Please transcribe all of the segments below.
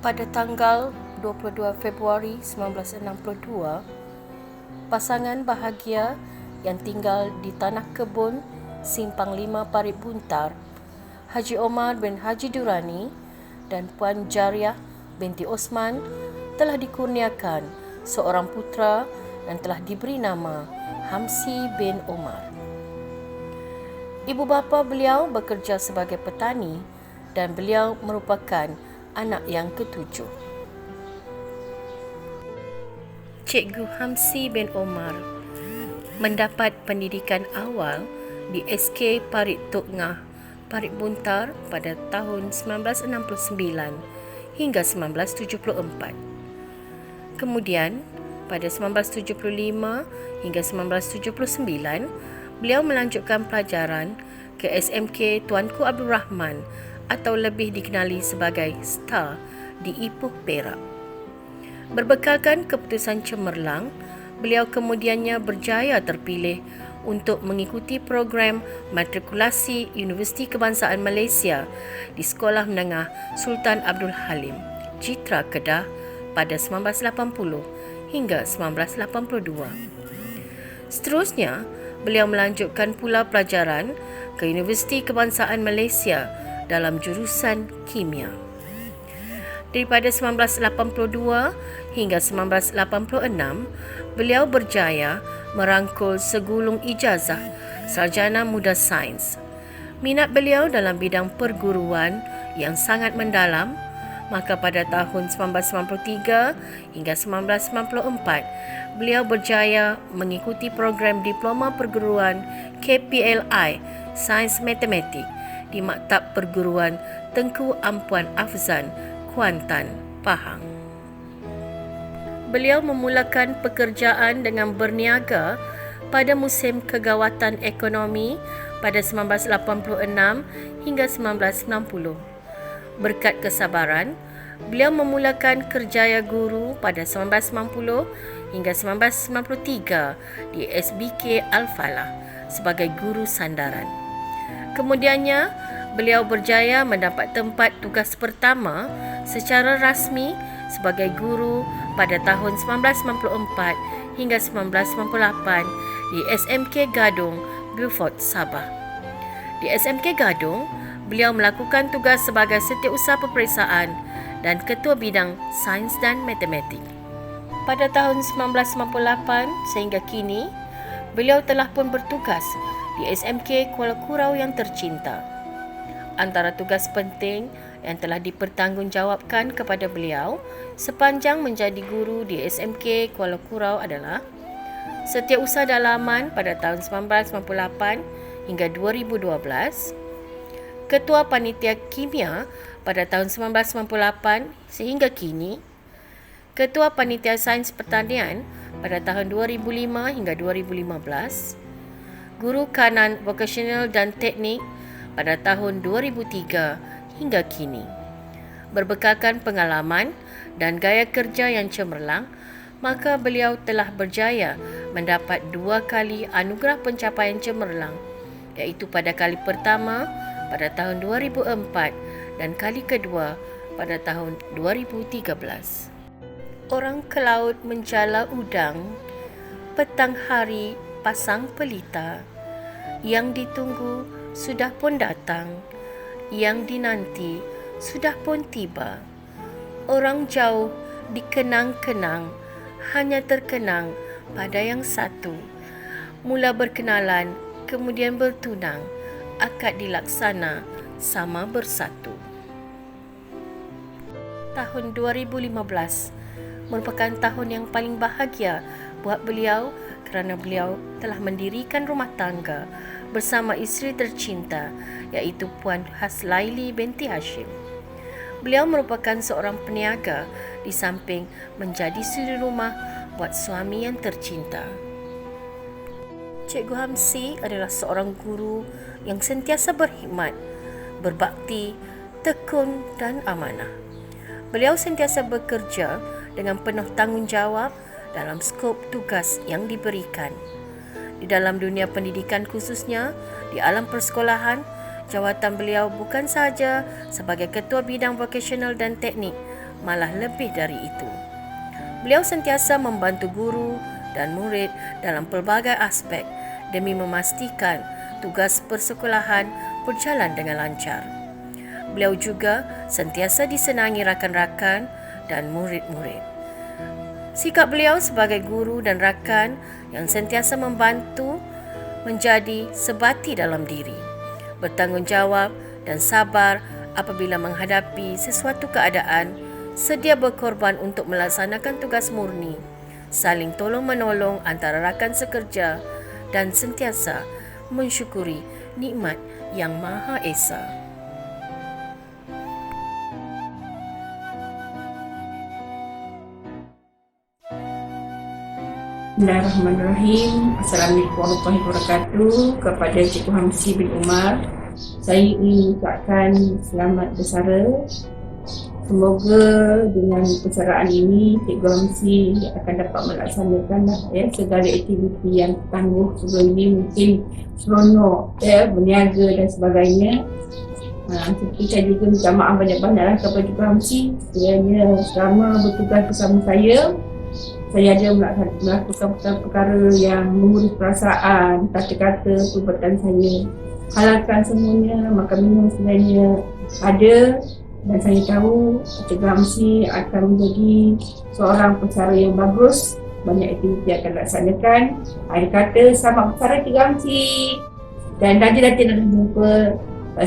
Pada tanggal 22 Februari 1962, pasangan bahagia yang tinggal di Tanah Kebun, Simpang 5 Parit Buntar, Haji Omar bin Haji Durrani dan Puan Jariah binti Osman telah dikurniakan seorang putera dan telah diberi nama Hamsi bin Omar. Ibu bapa beliau bekerja sebagai petani dan beliau merupakan anak yang ketujuh. Cikgu Hamsi bin Omar mendapat pendidikan awal di SK Parit Tok Ngah, Parit Buntar pada tahun 1969 hingga 1974. Kemudian, pada 1975 hingga 1979, beliau melanjutkan pelajaran ke SMK Tuanku Abdul Rahman atau lebih dikenali sebagai STAR di Ipoh, Perak. Berbekalkan keputusan cemerlang, beliau kemudiannya berjaya terpilih untuk mengikuti program matrikulasi Universiti Kebangsaan Malaysia di Sekolah Menengah Sultan Abdul Halim, Jitra, Kedah pada 1980 hingga 1982. Seterusnya, beliau melanjutkan pula pelajaran ke Universiti Kebangsaan Malaysia dalam jurusan kimia. Daripada 1982 hingga 1986, beliau berjaya merangkul segulung ijazah sarjana muda sains. Minat beliau dalam bidang perguruan yang sangat mendalam, maka pada tahun 1993 hingga 1994, beliau berjaya mengikuti program diploma perguruan KPLI Sains Matematik di Maktab Perguruan Tengku Ampuan Afzan, Kuantan, Pahang. Beliau memulakan pekerjaan dengan berniaga pada musim kegawatan ekonomi pada 1986 hingga 1990. Berkat kesabaran, beliau memulakan kerjaya guru pada 1990 hingga 1993 di SBK Al-Falah sebagai guru sandaran. Kemudiannya, beliau berjaya mendapat tempat tugas pertama secara rasmi sebagai guru pada tahun 1994 hingga 1998 di SMK Gadong, Beaufort, Sabah. Di SMK Gadong, beliau melakukan tugas sebagai setiausaha peperiksaan dan ketua bidang sains dan matematik. Pada tahun 1998 sehingga kini, beliau telah pun bertugas di SMK Kuala Kurau yang tercinta. Antara tugas penting yang telah dipertanggungjawabkan kepada beliau sepanjang menjadi guru di SMK Kuala Kurau adalah setiausaha dalaman pada tahun 1998 hingga 2012, ketua panitia kimia pada tahun 1998 sehingga kini, ketua panitia sains pertanian pada tahun 2005 hingga 2015, guru kanan vokasional dan teknik pada tahun 2003 hingga kini. Berbekalkan pengalaman dan gaya kerja yang cemerlang, maka beliau telah berjaya mendapat 2 kali anugerah pencapaian cemerlang, iaitu pada kali pertama pada tahun 2004 dan kali kedua pada tahun 2013. Orang ke laut menjala udang, petang hari pasang pelita, yang ditunggu sudah pun datang, yang dinanti sudah pun tiba. Orang jauh dikenang-kenang, hanya terkenang pada yang satu. Mula berkenalan, kemudian bertunang, akad dilaksana, sama bersatu. Tahun 2015 merupakan tahun yang paling bahagia buat beliau kerana beliau telah mendirikan rumah tangga bersama isteri tercinta, iaitu Puan Haslaili binti Hashim. Beliau merupakan seorang peniaga di samping menjadi suri rumah buat suami yang tercinta. Cikgu Hamsi adalah seorang guru yang sentiasa berkhidmat, berbakti, tekun dan amanah. Beliau sentiasa bekerja dengan penuh tanggungjawab dalam skop tugas yang diberikan. Di dalam dunia pendidikan khususnya, di alam persekolahan, jawatan beliau bukan sahaja sebagai Ketua Bidang Vokasional dan Teknik, malah lebih dari itu. Beliau sentiasa membantu guru dan murid dalam pelbagai aspek demi memastikan tugas persekolahan berjalan dengan lancar. Beliau juga sentiasa disenangi rakan-rakan dan murid-murid. Sikap beliau sebagai guru dan rakan yang sentiasa membantu menjadi sebati dalam diri, bertanggungjawab dan sabar apabila menghadapi sesuatu keadaan, sedia berkorban untuk melaksanakan tugas murni, saling tolong-menolong antara rakan sekerja dan sentiasa mensyukuri nikmat yang Maha Esa. Bismillahirrahmanirrahim. Assalamualaikum warahmatullahi wabarakatuh. Kepada Cikgu Hamsi bin Umar, saya ingin mengucapkan selamat bersara. Semoga dengan persaraan ini Cikgu Hamsi akan dapat melaksanakan segala aktiviti yang tangguh sebelum ini, mungkin seronok, berniaga dan sebagainya. Seperti saya juga minta maaf banyak-banyak kepada Cikgu Hamsi kerana selama bertugas bersama saya ada melakukan perkara yang mengurus perasaan, kata-kata, perbuatan saya. Halalkan semuanya, makan minum sebenarnya ada, dan saya tahu Cikgu Hamsi akan menjadi seorang pesara yang bagus. Banyak aktiviti akan laksanakan. Akhir kata, selamat bersara Cikgu Hamsi. Dan Datin nak jumpa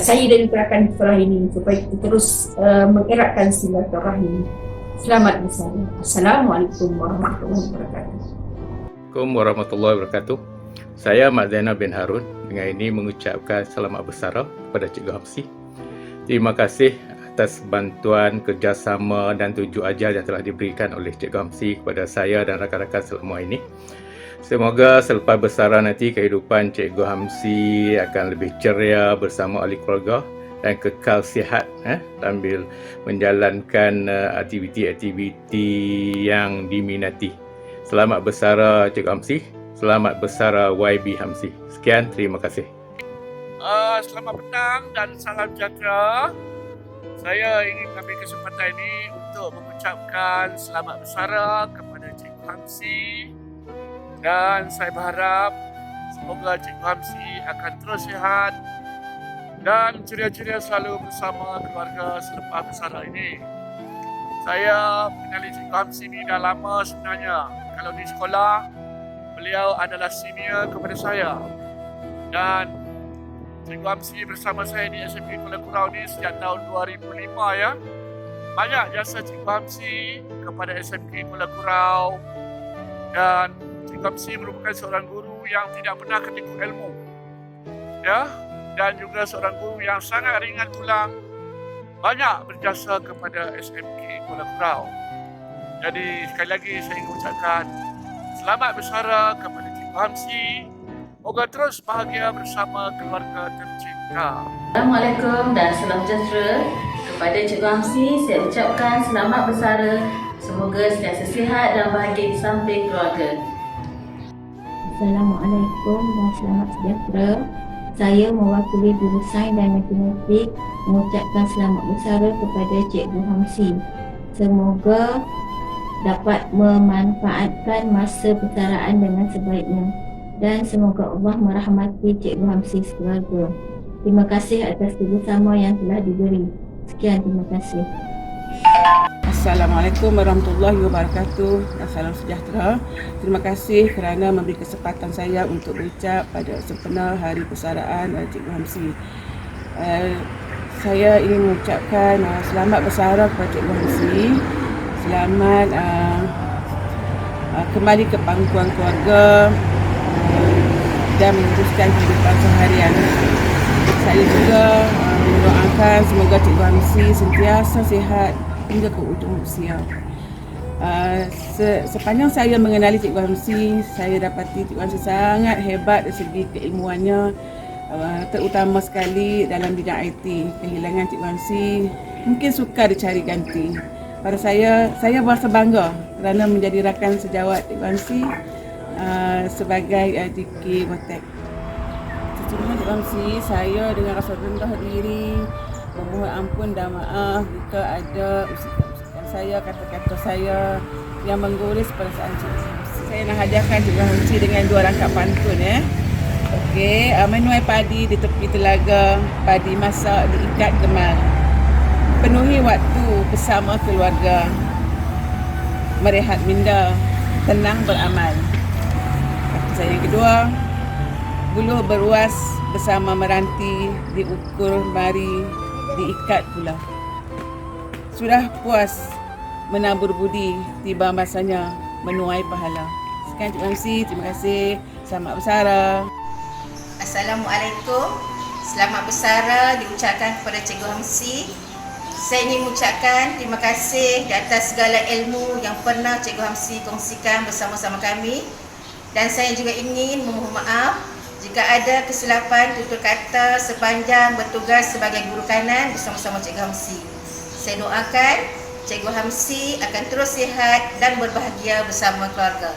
saya dan juga akan sekolah ini supaya kita terus mengeratkan silaturahim. Selamat bersara. Assalamualaikum warahmatullahi wabarakatuh. Assalamualaikum warahmatullahi wabarakatuh. Saya Mak Zainal bin Harun dengan ini mengucapkan selamat bersara kepada Cikgu Hamsi. Terima kasih atas bantuan, kerjasama dan tunjuk ajar yang telah diberikan oleh Cikgu Hamsi kepada saya dan rakan-rakan selama ini. Semoga selepas bersara nanti kehidupan Cikgu Hamsi akan lebih ceria bersama ahli keluarga dan kekal sihat sambil menjalankan aktiviti-aktiviti yang diminati. Selamat bersara Cikgu Hamsi. Selamat bersara YB Hamsi. Sekian, terima kasih. Selamat petang dan salam sejahtera. Saya ingin mengambil kesempatan ini untuk mengucapkan selamat bersara kepada Cikgu Hamsi, dan saya berharap semoga Cikgu Hamsi akan terus sihat dan ceria-ceria selalu bersama keluarga selepas bersara ini. Saya mengenali Cikgu Hamsi ini dah lama sebenarnya. Kalau di sekolah, beliau adalah senior kepada saya. Dan Cikgu Hamsi bersama saya di SMK Kuala Kurau ni sejak tahun 2005 ya. Banyak jasa Cikgu Hamsi kepada SMK Kuala Kurau. Dan Cikgu Hamsi merupakan seorang guru yang tidak pernah ketikuk ilmu. Ya. Dan juga seorang guru yang sangat ringan tulang, banyak berjasa kepada SMK Kuala Kurau. Jadi sekali lagi saya ingin mengucapkan selamat bersara kepada Cikgu Hamsi. Moga terus bahagia bersama keluarga tercinta. Assalamualaikum dan salam sejahtera kepada Cikgu Hamsi. Saya ucapkan selamat bersara. Semoga sentiasa sihat dan bahagia di samping keluarga. Assalamualaikum dan selamat sejahtera. Saya mewakili guru sains dan matematik mengucapkan selamat bersara kepada Cikgu Hamsi. Semoga dapat memanfaatkan masa persaraan dengan sebaiknya dan semoga Allah merahmati Cikgu Hamsi sekeluarga. Terima kasih atas kerjasama yang telah diberi. Sekian, terima kasih. Assalamualaikum warahmatullahi wabarakatuh. Salam sejahtera. Terima kasih kerana memberi kesempatan saya untuk berucap pada sempena Hari Persaraan Cikgu Hamsi. Saya ingin mengucapkan selamat bersara kepada Cikgu Hamsi. Selamat kembali ke pangkuan keluarga dan meneruskan kehidupan seharian. Saya juga mendoakan semoga Cikgu Hamsi sentiasa sihat hingga ke ujung usia. Sepanjang saya mengenali Cikgu Hamsi, saya dapati Cikgu Hamsi sangat hebat dari segi keilmuannya, terutama sekali dalam bidang IT. Kehilangan Cikgu Hamsi mungkin sukar dicari ganti. pada saya merasa bangga kerana menjadi rakan sejawat Cikgu Hamsi sebagai DK Watek. Sesungguhnya Cikgu Hamsi, saya dengan rasa rendah diri memohon ampun dan maaf jika ada usikan saya, kata-kata saya yang menggores perasaan Cikgu Hamsi. Saya nak hadiahkan Cikgu Hamsi dengan 2 rangkap pantun Okey, menuai padi di tepi telaga, padi masak diikat kemal. Penuhi waktu bersama keluarga, merehat minda, tenang beramal. Saya yang kedua, buluh beruas bersama meranti, diukur mari, diikat pula. Sudah puas menabur budi, tiba masanya menuai pahala. Sekian Cikgu Hamsi, terima kasih. Selamat bersara. Assalamualaikum. Selamat bersara diucapkan kepada Cikgu Hamsi. Saya ingin mengucapkan terima kasih di atas segala ilmu yang pernah Cikgu Hamsi kongsikan bersama-sama kami. Dan saya juga ingin memohon maaf jika ada kesilapan tutur kata sepanjang bertugas sebagai guru kanan bersama-sama Cikgu Hamsi. Saya doakan Cikgu Hamsi akan terus sihat dan berbahagia bersama keluarga.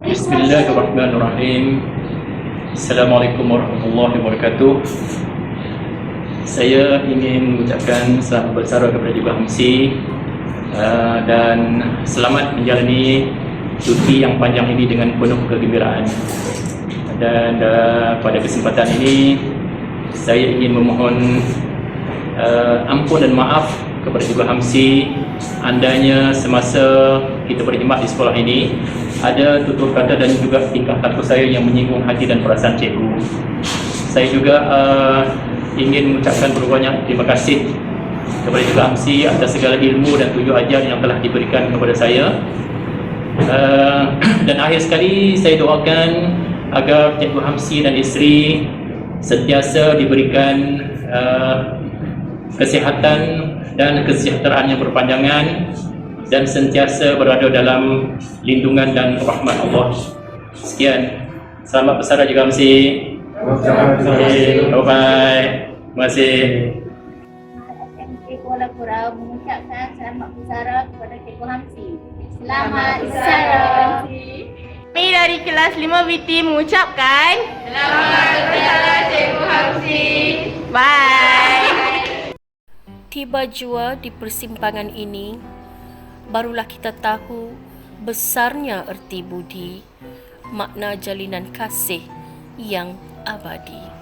Bismillahirrahmanirrahim. Assalamualaikum warahmatullahi wabarakatuh. Saya ingin mengucapkan selamat bersara kepada Cikgu Hamsi dan selamat menjalani cuti yang panjang ini dengan penuh kegembiraan. Dan pada kesempatan ini saya ingin memohon ampun dan maaf kepada Cikgu Hamsi andainya semasa kita berkhidmat di sekolah ini ada tutur kata dan juga tingkah laku saya yang menyinggung hati dan perasaan cikgu. Saya juga ingin mengucapkan berbanyak terima kasih kepada Cikgu Hamsi atas segala ilmu dan tunjuk ajar yang telah diberikan kepada saya. Dan akhir sekali saya doakan agar Cikgu Hamsi dan isteri sentiasa diberikan kesihatan dan kesejahteraan yang berpanjangan dan sentiasa berada dalam lindungan dan rahmat Allah. Sekian. Selamat bersara Cikgu Hamsi. Bye-bye. Terima kasih. Kuala Kurau mengucapkan selamat bersara kepada Cikgu Hamsi. Selamat bersara. Kami dari kelas 5BT mengucapkan selamat bersara Cikgu Hamsi. Bye. Tiba jua di persimpangan ini, barulah kita tahu besarnya erti budi, makna jalinan kasih yang abadi.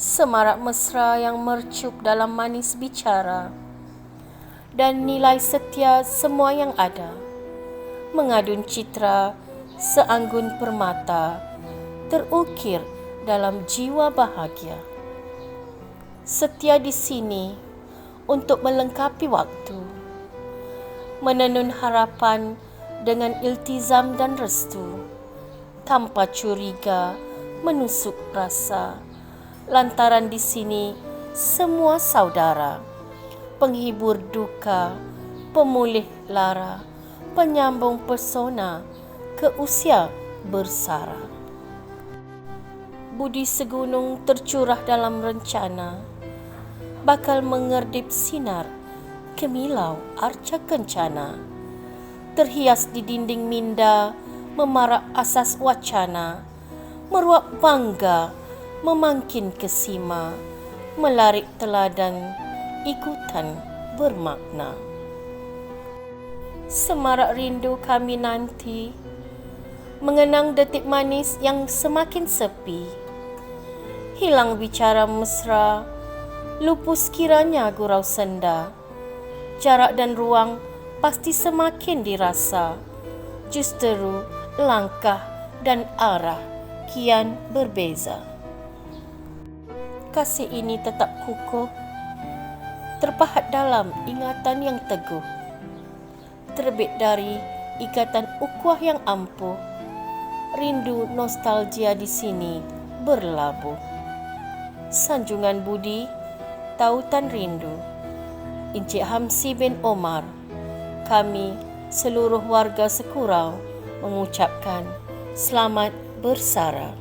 Semarak mesra yang mercup dalam manis bicara dan nilai setia semua yang ada, mengadun citra seanggun permata terukir dalam jiwa bahagia. Setia di sini untuk melengkapi waktu, menenun harapan dengan iltizam dan restu, tanpa curiga menusuk rasa. Lantaran di sini semua saudara, penghibur duka, pemulih lara, penyambung pesona ke usia bersara. Budi segunung tercurah dalam rencana, bakal mengerdip sinar kemilau arca kencana, terhias di dinding minda memarak asas wacana, meruap bangga memangkin kesima, melarik teladan ikutan bermakna. Semarak rindu kami nanti mengenang detik manis yang semakin sepi, hilang bicara mesra, lupus kiranya gurau senda. Jarak dan ruang pasti semakin dirasa, justeru langkah dan arah kian berbeza. Kasih ini tetap kukuh, terpahat dalam ingatan yang teguh, terbit dari ikatan ukhuwah yang ampuh. Rindu nostalgia di sini berlabuh. Sanjungan budi, tautan rindu. Encik Hamsi bin Omar, kami seluruh warga Sekurau mengucapkan selamat bersara.